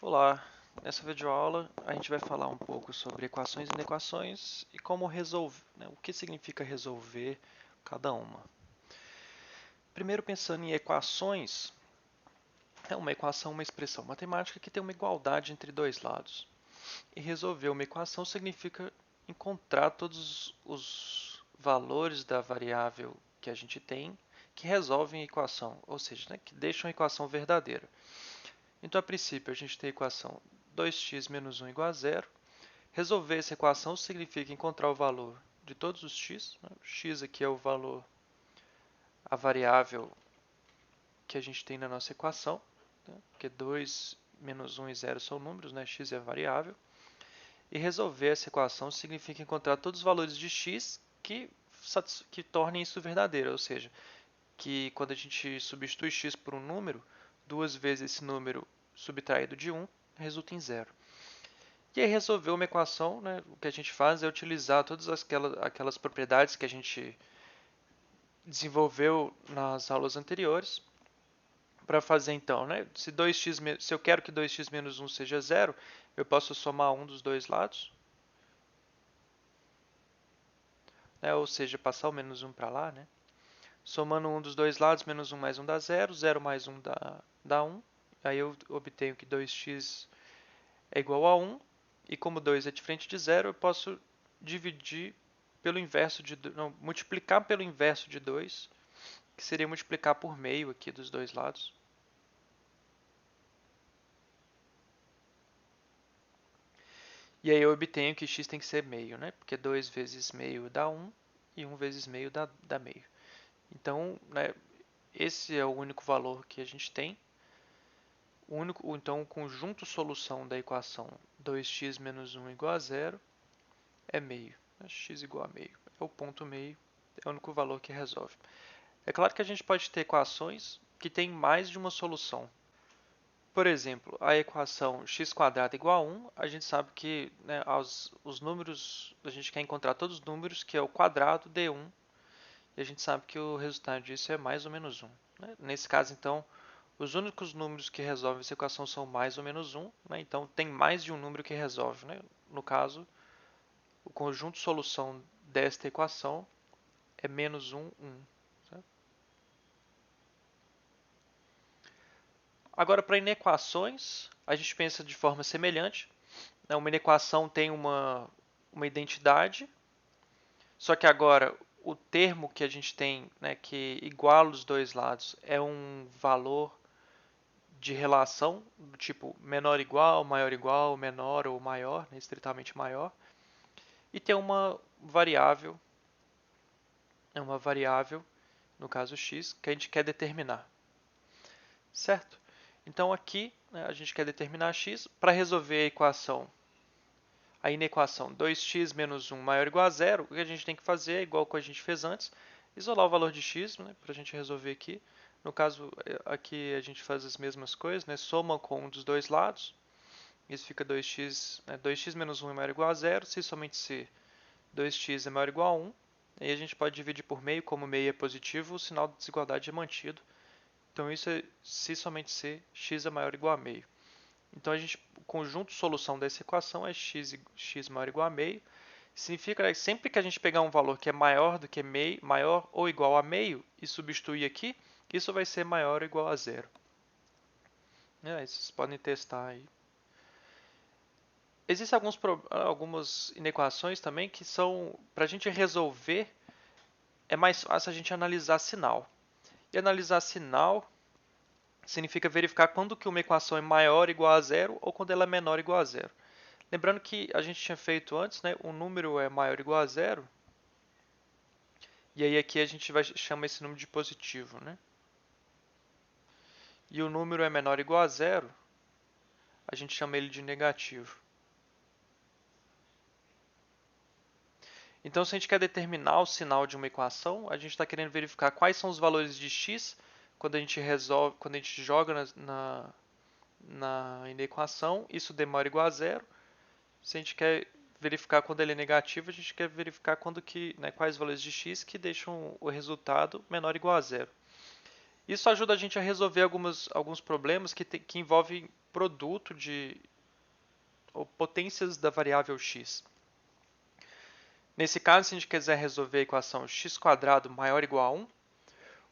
Olá, nessa videoaula a gente vai falar um pouco sobre equações e inequações e como resolver, o que significa resolver cada uma. Primeiro, pensando em equações, é uma equação uma expressão matemática que tem uma igualdade entre dois lados. E resolver uma equação significa encontrar todos os valores da variável que a gente tem que resolvem a equação, ou seja, que deixam a equação verdadeira. Então, a princípio, a gente tem a equação 2x menos 1 igual a zero. Resolver essa equação significa encontrar o valor de todos os x. O x aqui é o valor, a variável que a gente tem na nossa equação, porque 2, menos 1 e 0 são números, x é a variável. E resolver essa equação significa encontrar todos os valores de x que tornem isso verdadeiro, ou seja, que quando a gente substitui x por um número, duas vezes esse número subtraído de 1 resulta em zero. E aí resolver uma equação, o que a gente faz é utilizar todas aquelas propriedades que a gente desenvolveu nas aulas anteriores para fazer então, se eu quero que 2x menos 1 seja zero, eu posso somar um dos dois lados, ou seja, passar o menos 1 para lá, Somando um dos dois lados, menos 1 mais 1 dá zero, 0 mais 1 dá 1. Aí eu obtenho que 2x é igual a 1, e como 2 é diferente de zero, eu posso dividir pelo inverso de não, multiplicar pelo inverso de 2, que seria multiplicar por meio aqui dos dois lados. E aí eu obtenho que x tem que ser meio, porque 2 vezes meio dá 1 e 1 vezes meio dá meio. Então, esse é o único valor que a gente tem. Então, o conjunto solução da equação 2x menos 1 igual a zero é meio. X igual a meio. É o ponto meio, é o único valor que resolve. É claro que a gente pode ter equações que têm mais de uma solução. Por exemplo, a equação x² igual a 1, a gente sabe que os números, a gente quer encontrar todos os números, que é o quadrado de 1, e a gente sabe que o resultado disso é mais ou menos 1. Nesse caso, então, os únicos números que resolvem essa equação são mais ou menos 1, então tem mais de um número que resolve. No caso, o conjunto solução desta equação é menos 1, 1. Certo? Agora, para inequações, a gente pensa de forma semelhante. Uma inequação tem uma identidade, só que agora o termo que a gente tem, que iguala os dois lados, é um valor de relação, do tipo menor igual, menor ou maior, estritamente maior. E tem uma variável, no caso x, que a gente quer determinar. Certo? Então aqui a gente quer determinar x para resolver a equação. Aí na equação 2x menos 1 maior ou igual a zero, o que a gente tem que fazer é igual que a gente fez antes, isolar o valor de x, para a gente resolver aqui. No caso, aqui a gente faz as mesmas coisas, soma com um dos dois lados. Isso fica 2x, 2x menos 1 é maior ou igual a zero, se somente se 2x é maior ou igual a 1. Aí a gente pode dividir por meio, como meio é positivo, o sinal de desigualdade é mantido. Então isso é se somente se x é maior ou igual a meio. Então o conjunto de solução dessa equação é x maior ou igual a meio. Significa que sempre que a gente pegar um valor que é maior do que meio, maior ou igual a meio e substituir aqui, isso vai ser maior ou igual a zero. Vocês podem testar aí. Existem algumas inequações também que são, para a gente resolver, é mais fácil a gente analisar sinal. E analisar sinal significa verificar quando que uma equação é maior ou igual a zero ou quando ela é menor ou igual a zero. Lembrando que a gente tinha feito antes, um número é maior ou igual a zero, e aí aqui a gente chama esse número de positivo. E o número é menor ou igual a zero, a gente chama ele de negativo. Então, se a gente quer determinar o sinal de uma equação, a gente está querendo verificar quais são os valores de x quando a gente resolve, quando a gente joga na equação, isso dê maior ou igual a zero. Se a gente quer verificar quando ele é negativo, a gente quer verificar quais valores de x que deixam o resultado menor ou igual a zero. Isso ajuda a gente a resolver alguns problemas que envolvem produto ou potências da variável x. Nesse caso, se a gente quiser resolver a equação x² maior ou igual a 1,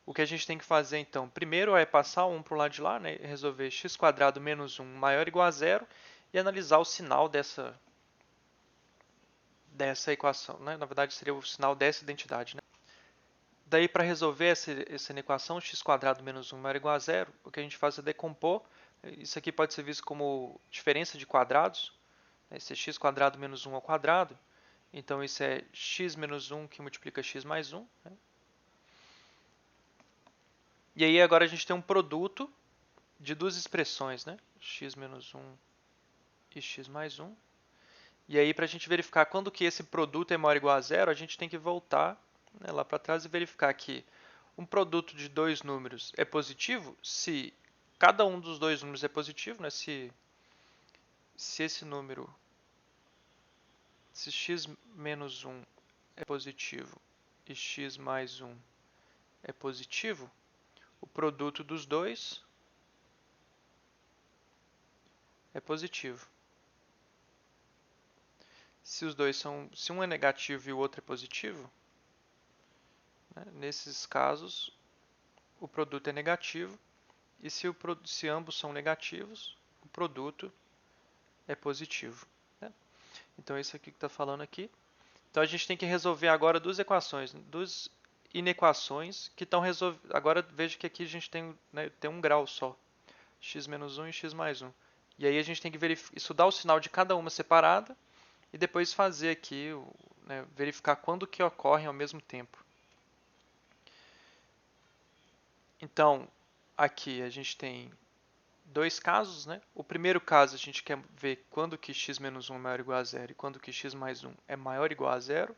o que a gente tem que fazer, então, primeiro é passar o 1 para o lado de lá, né, resolver x² menos 1 maior ou igual a 0 e analisar o sinal dessa equação. Né? Na verdade, seria o sinal dessa identidade. Né? Daí, para resolver essa equação, x² menos 1 maior ou igual a 0, o que a gente faz é decompor. Isso aqui pode ser visto como diferença de quadrados. Esse é x² menos 1 ao quadrado. Então, isso é x menos 1 que multiplica x mais 1. Né? E aí, agora a gente tem um produto de duas expressões, né? X menos 1 e x mais 1. E aí, para a gente verificar quando que esse produto é maior ou igual a 0, a gente tem que voltar, né, lá para trás e verificar que um produto de dois números é positivo se cada um dos dois números é positivo, né? Se esse número, se x menos 1 é positivo e x mais 1 é positivo, o produto dos dois é positivo. Se um é negativo e o outro é positivo, né, nesses casos o produto é negativo, e se ambos são negativos, o produto é positivo. Né? Então é isso aqui que está falando aqui. Então a gente tem que resolver agora duas equações, duas inequações que estão resolvidas. Agora veja que aqui a gente tem, né, tem um grau só, x menos 1 e x mais 1. E aí a gente tem que estudar o sinal de cada uma separada e depois fazer aqui, né, verificar quando que ocorrem ao mesmo tempo. Então, aqui a gente tem dois casos, né? O primeiro caso a gente quer ver quando que x menos 1 é maior ou igual a 0 e quando que x mais 1 é maior ou igual a 0.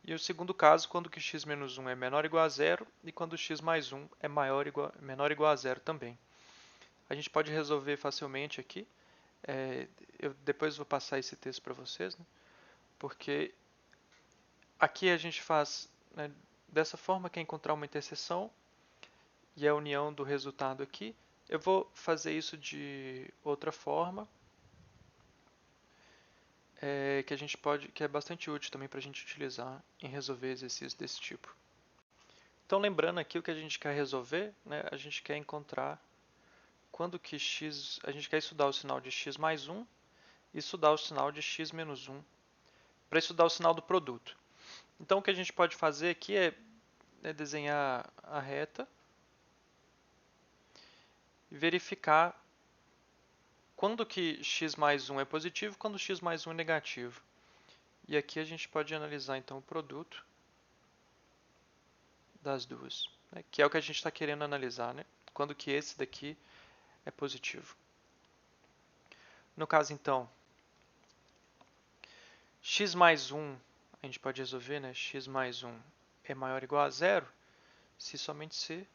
E o segundo caso, quando que x menos 1 é menor ou igual a 0 e quando x mais 1 é menor ou igual a 0 também. A gente pode resolver facilmente aqui. Eu depois vou passar esse texto para vocês, né? Porque aqui a gente faz, né, dessa forma, que é encontrar uma interseção e a união do resultado aqui. Eu vou fazer isso de outra forma, que é bastante útil também para a gente utilizar em resolver exercícios desse tipo. Então, lembrando aqui o que a gente quer resolver, né, a gente quer encontrar quando que a gente quer estudar o sinal de x mais 1 e estudar o sinal de x menos 1 para estudar o sinal do produto. Então, o que a gente pode fazer aqui é desenhar a reta e verificar quando que x mais 1 é positivo e quando x mais 1 é negativo. E aqui a gente pode analisar então o produto das duas, né, que é o que a gente está querendo analisar, né, quando que esse daqui é positivo. No caso então, x mais 1, a gente pode resolver, né, x mais 1 é maior ou igual a 0 se somente se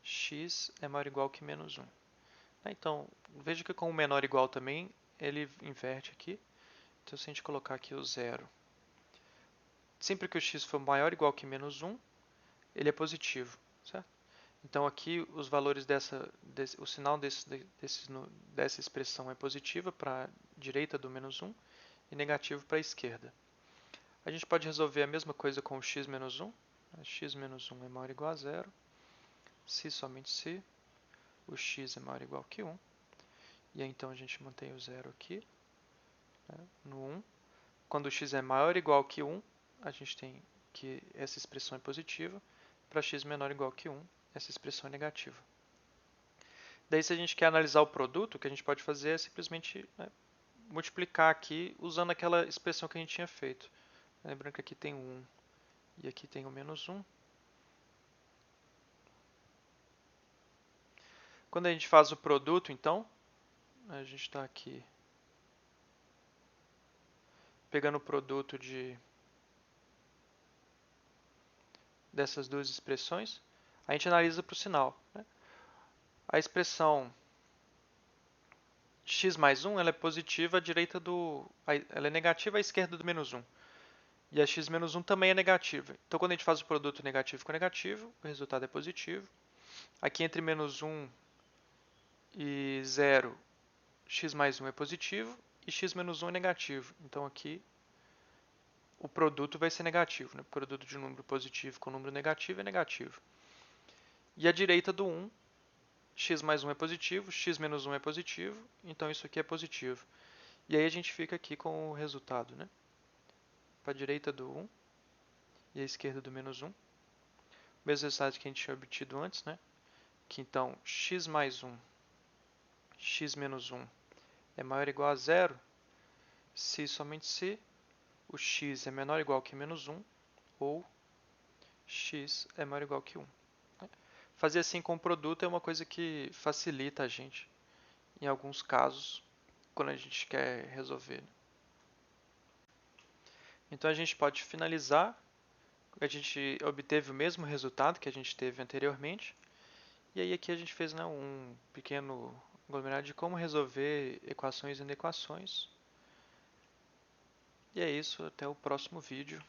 x é maior ou igual que menos 1. Então, veja que com o menor ou igual também, ele inverte aqui. Então, se a gente colocar aqui o 0, sempre que o x for maior ou igual que menos 1, ele é positivo, certo? Então, aqui os valores o sinal dessa expressão é positiva para a direita do menos 1 e negativo para a esquerda. A gente pode resolver a mesma coisa com o x menos 1. X menos 1 é maior ou igual a 0, se somente se o x é maior ou igual que 1. E aí, então a gente mantém o 0 aqui, né, no 1. Quando o x é maior ou igual que 1, a gente tem que essa expressão é positiva. Para x menor ou igual que 1, essa expressão é negativa. Daí, se a gente quer analisar o produto, o que a gente pode fazer é simplesmente, né, multiplicar aqui usando aquela expressão que a gente tinha feito. Lembrando que aqui tem o 1 e aqui tem o menos 1. Quando a gente faz o produto, então, a gente está aqui pegando o produto dessas duas expressões, a gente analisa para o sinal. Né? A expressão x mais 1 ela é positiva à direita ela é negativa à esquerda do menos 1. E a x menos 1 também é negativa. Então, quando a gente faz o produto negativo com negativo, o resultado é positivo. Aqui entre menos 1 e 0, x mais 1 é positivo e x menos 1 é negativo. Então aqui o produto vai ser negativo, né? O produto de número positivo com número negativo é negativo. E à direita do 1, x mais 1 é positivo, x menos 1 é positivo, então isso aqui é positivo. E aí a gente fica aqui com o resultado, né? Para a direita do 1 e à esquerda do menos 1. O mesmo resultado que a gente tinha obtido antes, né? Que então x mais 1, x menos 1 é maior ou igual a zero se e somente se o x é menor ou igual que menos 1 ou x é maior ou igual que 1. Fazer assim com o produto é uma coisa que facilita a gente, em alguns casos, quando a gente quer resolver, né? Então a gente pode finalizar. A gente obteve o mesmo resultado que a gente teve anteriormente. E aí aqui a gente fez, né, um pequeno aglomerado de como resolver equações e inequações. E é isso, até o próximo vídeo.